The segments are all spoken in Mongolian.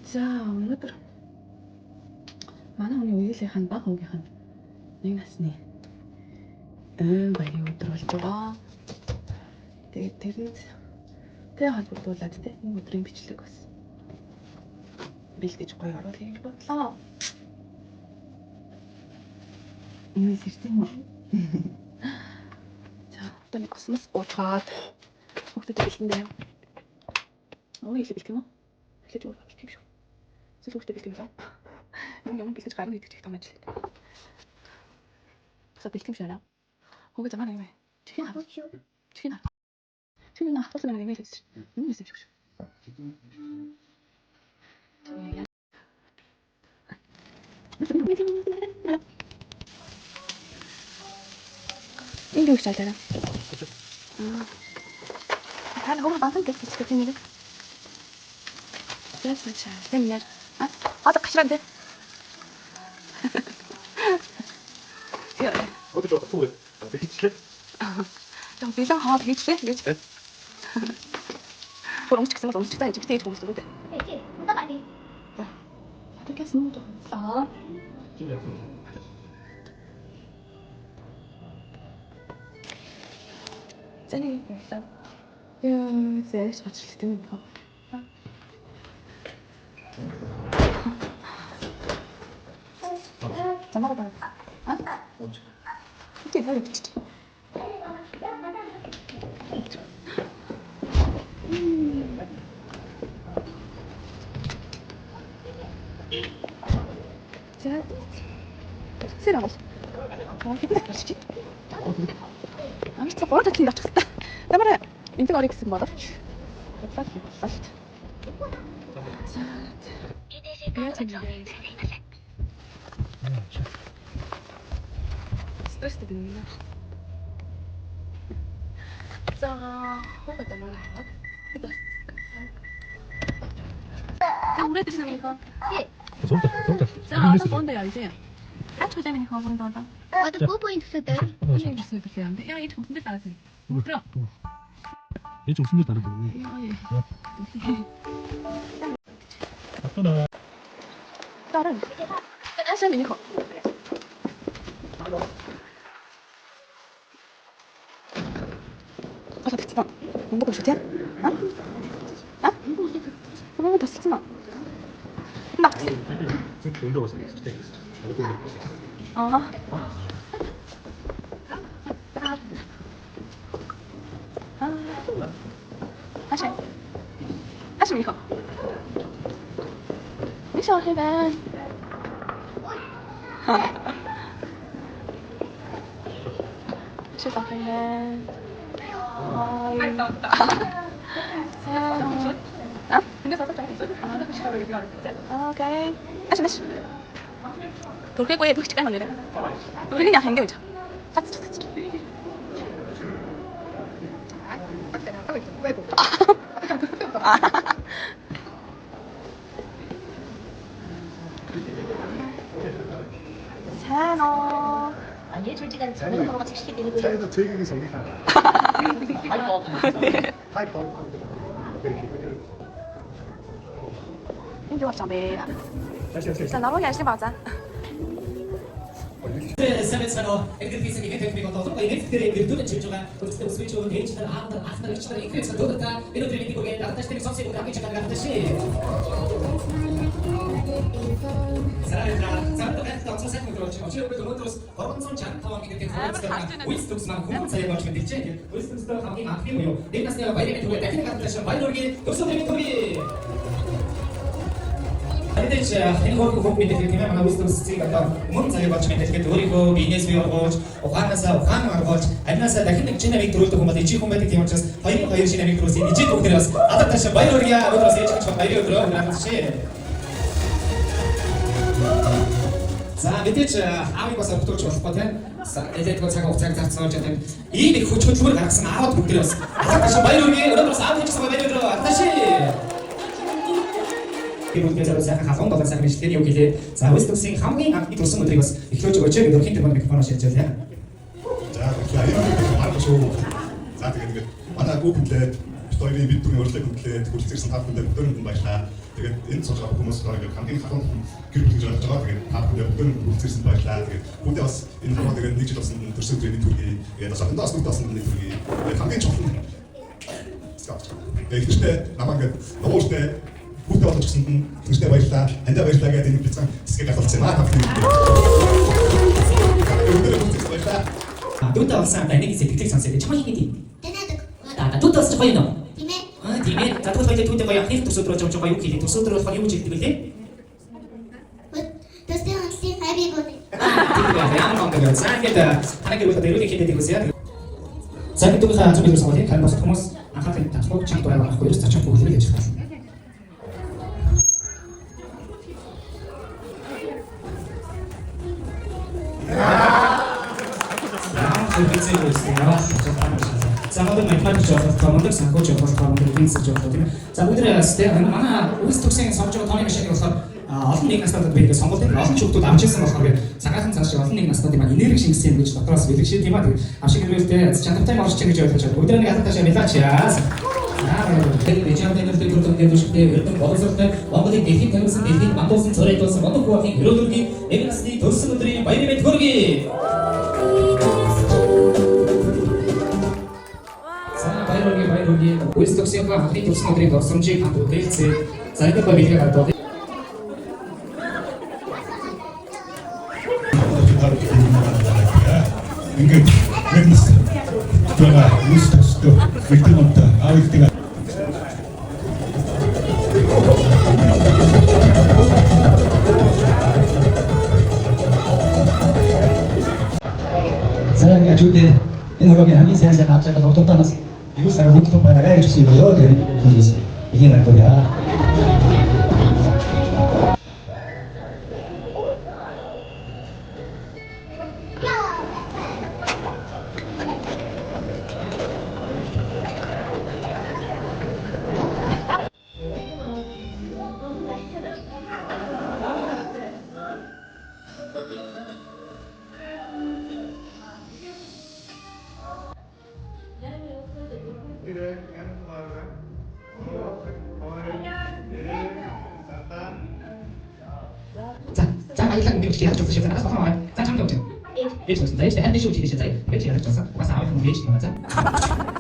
За өнөөдөр манай хүний үеийнхэн бага хүүгийнхэн нэг насны баярын өдөр болж байгаа. Тэгээд тэрнээс холбогдуулаад энэ өдрийн бичлэг бас бэлдэж гоё оруулахыг бодлоо. Юу ирсэн юм? За одоо нэг космос уучгаад хүүхдэд бэлдэндээ. Ой их бэлтгэв юм. Эхлэж өөр бэлтгэв шүү. Хүүхдэд бэлтгэв юм. Юм бэлдэж гарна гэдэг чих том ажил. За бэлтгэв шаараа. Хүүхд замаар юм. Чихэн хав. Чихэн хав. Чихэн хав тусаа нэг юм хэлсэн. Юм хэлсэн шүү. Энэ юу чалаа? Хана хөө бантан гэж тийм нэг. Яасан чаа. Тэмнэр. Одоо гашран дээ. Яа. 어디 저 소리. 비치래? 좀 비상 하나 비치래? гэж. Гурамч гэсэн юм уу? Тэгтээ хийж хүмүүс үү? Эти, одоо гали. 어떻게 쓰는 거? 아. 짠이 일단 제 저질 때는 거. 자 먹어봐. 아? 이게 나 이렇게. 자, 쓰라고. 그렇지. 진짜 뭐라 듣는다 쳤다. 나 말해. 인생 어리 гэсэн 뭐다? 맛있다. 자, 뭐야 진짜. 스트레스 되는구나. 자, 뭐가 더 많아? 이거. 오래 드시는 거. 예. somta. 자, 아까 뭔데 알지? 아, 저 재민이 거 본다. Одоо бүү бүү интсэдэ. 이게 무슨 그렇게 안 돼? 야, 이 좋은데 따라서. 그럼. 얘좀 숨들 다른데. 아빠나. 다른. 사실 미니 거. 아, 됐다. 못 먹고 싶지? 어? 어? 뭐 됐지 마. 나. 지금 운동 왔어. 아. 하시 이거. 미셔 해봐. 시작 해. 아? 근데 저도 좀 오케이. 하시. 돌개고에 그 시간 걸리네. 우리 그냥 한 개 있죠. 산호. 아니, 솔직한 저는 뭐가 시키게 되는 거예요. 차에도 제격이 성립하. 하이퍼. 이제 왔잖아. 자, 나머지 열심히 맞아. Sametsano, Elgirfisen i Vetek Mikoto, e Neftere virtute Chichuga, Usta Switcho, Gage, After Chichuga, Increase Dota, Illustrating Bogan, After Something with Kamicha and After Sarah, Santo Second Roach, Ochios, Horonson Chan, Tom, Wisdom, Who say about the change, Wisdom still coming up here. They must never buy it to a technical by Lorgi, to something. Мэдээж энэ хөрөнгө хөх мэдээ гэх юм аа wisdom-ийг одоо мөн цагийг болж мэдээ тэгэхээр өөрийнхөө бизнес бий болгож ухаанаас ухаан гаргаж амнаас дахин нэг шинэ намыг төрүүлдэг хүмүүс ичи хүн байдаг тийм учраас хоёр шинэ намыг төрүүлсэн ичи бүгд бас одоо тааш баяр хүргье өнөөдрөөс ээж гэж баяр өдрөө өнөөдөр за мэдээж аавыг бас өгтөөч болохгүй тийм эдээд цаг хугацааг зарцуулж байгаа ийм их хүч хөдөлмөр гаргасан аавд бүгд бас одоо тааш баяр хүргье өнөөдрөөс аав гэж баяр өдрөө тааш Бүгдээс сайхан халуун долоо сайхан бичлэгийн юу гэлээ. За Wisdom-ийн хамгийн анхны төрсөн өдрийг бас эхлүүлж өгөөч. Өдрийн телефон микрофоноор шилжүүлээ. За тэгэхээр маргааш шүү. За тэгээд манай бүгдлээ хоёрын бид бүхэн урьдчилан хөтлээд хүрэлцэрсэн та бүхэнд баярлалаа. Тэгээд энэ цогц хүмүүс нэг хамгийн хатан гэр бүл гэж ойлгож байгаа. Тэгээд та бүхэн бүгд үлдсэн баярлалаа. Тэгээд бүгдээ бас энэ хамаа тэгээд нэг жил болсон төрсөн өдрийн төргий. Тэгээд бас энэ бас бүгд болсон нэг төргий. Тэгээд хамгийн чухал нь ихтэй намайг нууштай бүгд болж гисэн нь ихтэй баярлалаа. Андаа баярлалаа гэдэг энэ бицэн хэсгийг гаталцсан маа тавьсан. Дүүтэй болсон нэг сэтгэлийг сонсоод чамаа хийгээд юм. Танаадаг. Дүүтэй бас гоё нөө. Тийм ээ. Тийм ээ. За тэгвэл дүүтэй гоё их төсөөдрөө жоо гоё юу хийх төсөөдрөө болохоор юу хийдэг вэ? Тэстэй онцлог хайбий бод. Тийм ээ. Ямар нэг юм цаашид танаг юу гэдэг юу хийдэг вэ? За гэдэг нь хааж байгаа юм байна. Бас хүмүүс анхаарал татах чанга дураа авахгүй ерөөс цааш бүгд л хийж байгаа. За одоо мэдээж жоох томдог санхүү жоох томдог винс жоох тийм. За бүгдээс тийм манай үс төгсөн сонсож байгаа тооны машиныг болохоор олон нэг настадад бид сонголтыг олон хүүхдүүд амж ирсэн болохоор цагаахан цааш олон нэг настадын маань энерги шингэсэн гэж дотроос бэлгшээ тийм аа. Авшиг хэлбэртэй чанартай орч гэж ойлгож байгаа. Бүгдээ нэг хатанташаа мэлаач. Бежамтай нэртэй бүртгэн дэвшигтэй эрдэн боловсролтой Монголын дэлхийн тамирсан дэлхийн мандуулсан цорайлуулсан мондох хүүхдийн өрөөлөргийн нэг насны төрсөн өдрийн баяр мэнд хүргэе. Баяргийн үс төгсөхийн хамтын төрсөн өдрийн дурсамжийг хамт үлдээцээ. За энэ ба билгээ гадаад. Ингээд нэгнээс тэгээ үс төстөө витаминтай авигддаг. 사랑의 주대 인허가게 하기 세상에 앞서가 독특한스 이거 사람 독특한 바다가 해줄 이거요 이게 날 거야. 자, 아이랑 우리 기한 좀 드시면 알아서 하면 자, 참도 없죠. 예, 좋습니다. 이제 한대 쇼지 되셨어요. 왜 기한 좀 써? 와서 아무 좀 예시 맞아?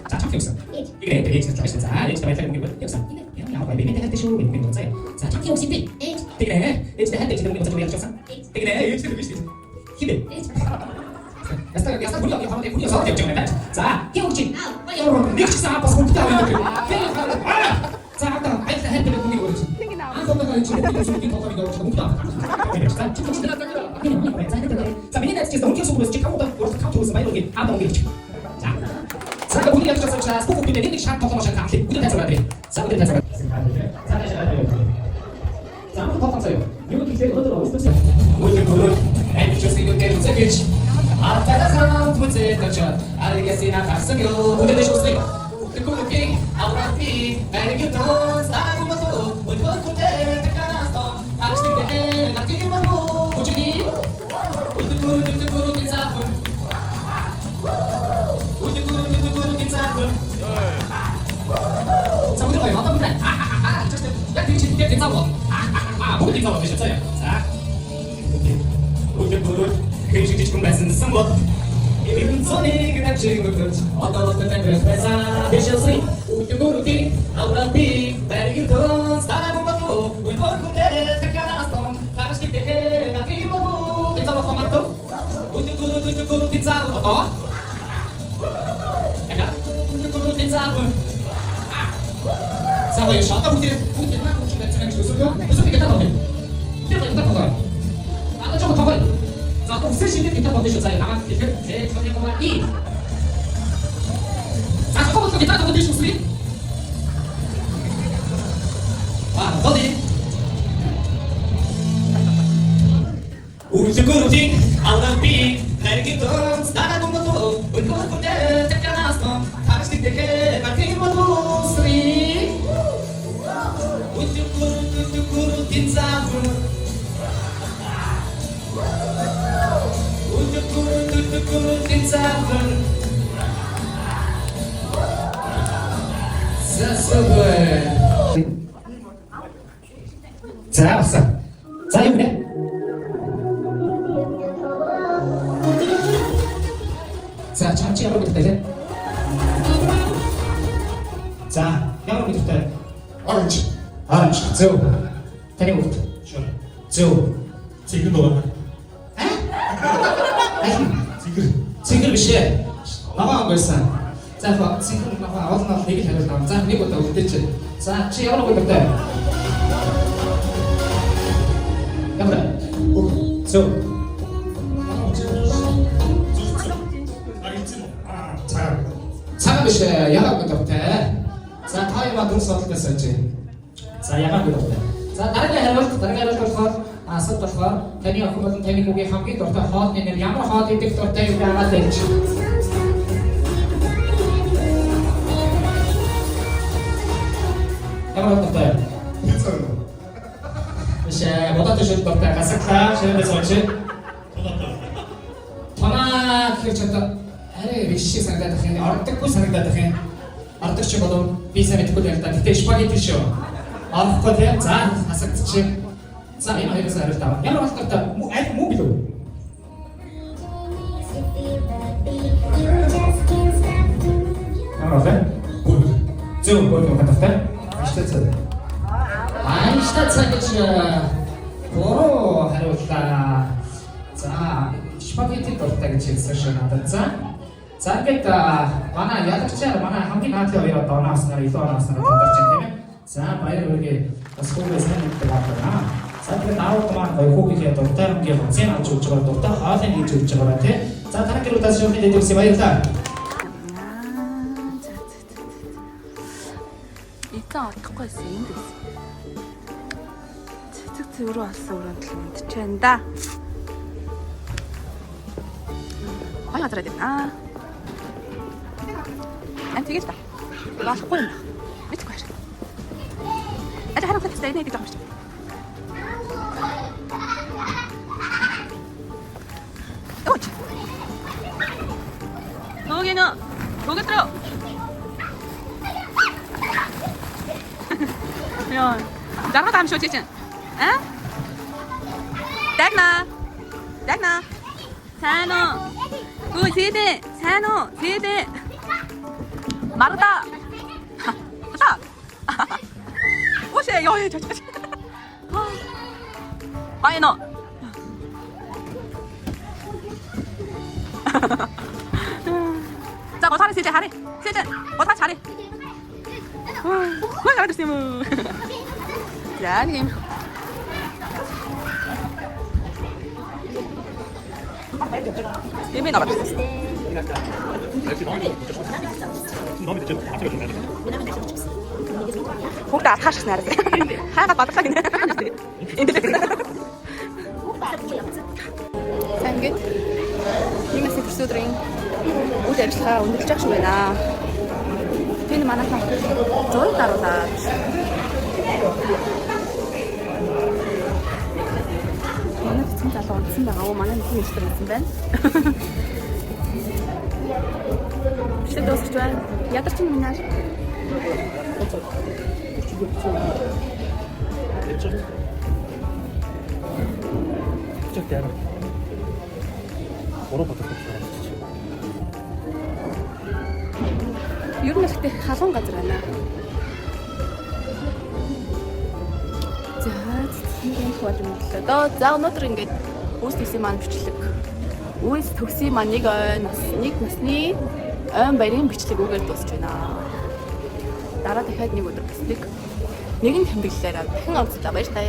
자, 참도 없어. 이게 되게 진짜 맛있어. 자, 이제 다이랑 우리 역사. 그냥 나와 봐요. 밑에 한대 쇼 이렇게 좀 써요. 자, 참도 없인데. 되게 이제 한대 지금 우리 먼저 좀 써. 되게 이제 되게 힘이. 야스타 우리 여기 바로 우리 여기서 되죠. 자, 희용진. 여러분, 믹스 아빠 손 붙다. 자, 아까 아이스타 할 때는 공기로 그랬지. 안 썼다가 지금 무슨 더 가미가 너무 크다. 자, menina disse não que eu sou de calma, eu sou calma, vai logo. Ah, não, gente. 자, 자, 우리가 just 자, 스포크 때문에 링크 샷 더 마찬 같이. 우리 다 잡아야 돼. 자, 우리 다 잡아야 돼. 자, 다시 가야 돼. 자, 한번 더 감사해요. 이거 기세 어디로 어디서? 우리 그룹 앤 just 이거 때문에 세계지. 아, 따라서 두 번째 던져. 알겠으나 각성요. 무대 되셨어요. Kukuki, aurapi, ergiton, starumatu, ulkote, tekanasto, akstikte, nakimahu, ujuni, utukuru kinsabu, utukuru kinsabu. 자, 우리 거의 어떤 분들? 야, 뒤치 뒤에 kinsabu. 뭐가 kinsabu 되셨어요? 자, 우tukuru, 그리고 지금 말씀 선거. 이름 손이 그냥 지금 어떤 땡그레스페사 되셨으니 우유구르기 아우라피 베리기톤 스타라본바토 울퍼르쿠테 테카나스톤 가르시키테 나키모부 핀사로 토마토 우유구르 핀사로 어? 내가 우유구르 핀사로 사고에 셔터 부티를 부티만 부티를 그냥 주소요 무슨 얘기 다 넣네 이거 다 넣어요 나도 좀 더 봐. 자, 또 쓰시는 기타 받으셨어요. 나만 기타 제 전에만 이. 자, 잠깐만 기타 받으셨어요. 아, 어디? 우리 그룹이 아우라피 내기던 스타라던 것도 울고 그때 택견했어. 다시 되게 같은 것도 쓰리. 우리 그룹 인사부. 우주꾸르 인사분 사소벌 За басан. За юм бэ? За чамчи ямар мэдтэй лээ? За ямар мэдтэй? Orange. Оранж. Зөв. Таны үг. Зөв. Цэгэн доо. Цэнгэр биш ээ. Наваа байсан. За цэнгэр наваа олно нэг л хариулт. За нэг удаа үлдээч. За чи ямар үг өгдөө? Ямар? Зөв. Цаг биш ээ. Яагаад гэдэгтэй? За та яа дөрөв судалдаас очив. За яагаад гэдэгтэй? За дараагийн хариулт болохоор асуулт болохоор таны охин болон таны хүүгийн хамгийн дуртай хоолны нэр ямар хоол идэх дуртай юм байгаад байж. Ямар дуртай? Пицца. Биш бодоод шил дуртай гасахлаа ширээс очив. Танаа гэж одоо арай биш шиг санагдаад байх юм. Ордоггүй санагдаад байх юм. Ордог чи болов би сайн мэдгүй л да. Гэтэ спагетти шүү. Орохгүй тийм. За хасагдчих. За энэ хоёроос хариулт аваа. Ямар болтой аль муу билүү? Ямар вэ? Зөв болов хаттай. Аштай. Аштай цагч оо хариултаа. За спагетти дуртай гэж хэлсэн шүү надад. За ингээд манай ялагчаар манай хамгийн наадын хоёр одоо оноосноор илүү оноосноор тодорч байна тийм ээ. За баяр хүргэе. Бас хүүгээ сайн мэддэг байна. За тэгээд аав маань хүүгээ дуртай хамгийн онцгийн авч өгч байгаа дуртай хоолыг хийж өгч байгаа тийм. За танаа гэр удаас шууд дэдэг үсэ баярлаа. Эцэн олдохгүй байсан юм дээ. Цэцэг цэврүү алсан өрөөнд л мэдчихээн да. Хай газар дээр тэгэж та. Болохгүй юм. Мэдгүй хааш. Харин хэвчээ энийг гэж авчих. Өөч. 너기는 거기 들어. 야, 나랑 다음 쇼 지진. 응? 닥나. 산호. 그 세대. 산호 세대. 마르다. 하다. 오시 여기 저. 아니 너. 자, 뭐 잘해 세제 잘해. 세제. 뭐 다 잘해. 뭐 잘해 쌤. 자, 님. 예배 나왔어. Хүүхдээ атгаш нарай. Хайгаад бадлаа гинэ. За ингээд нэгээс өдрийн үйл ажиллагаа өндөрлж байгаа шүү байна. Тэр манайхан зураг даруулаад манай цэцэн залуу онцсон байгаа. Манай нэг ихтэй байсан байна. Шид дуусч байна. Ядарч юм наа. Ер нь ихтэй халуун газар байна. За тийм болж мөрлөө. За өнөөдөр ингээд үүсгэсэн маань бичлэг. Үүс төгсөй маань нэг насны ойн баярын бичлэг үгээр дуусч байна. Дараа дахиад нэг өдөр бичлэг. Нэгэн тэмдэглэлээр дахин онцлоо баяр таа.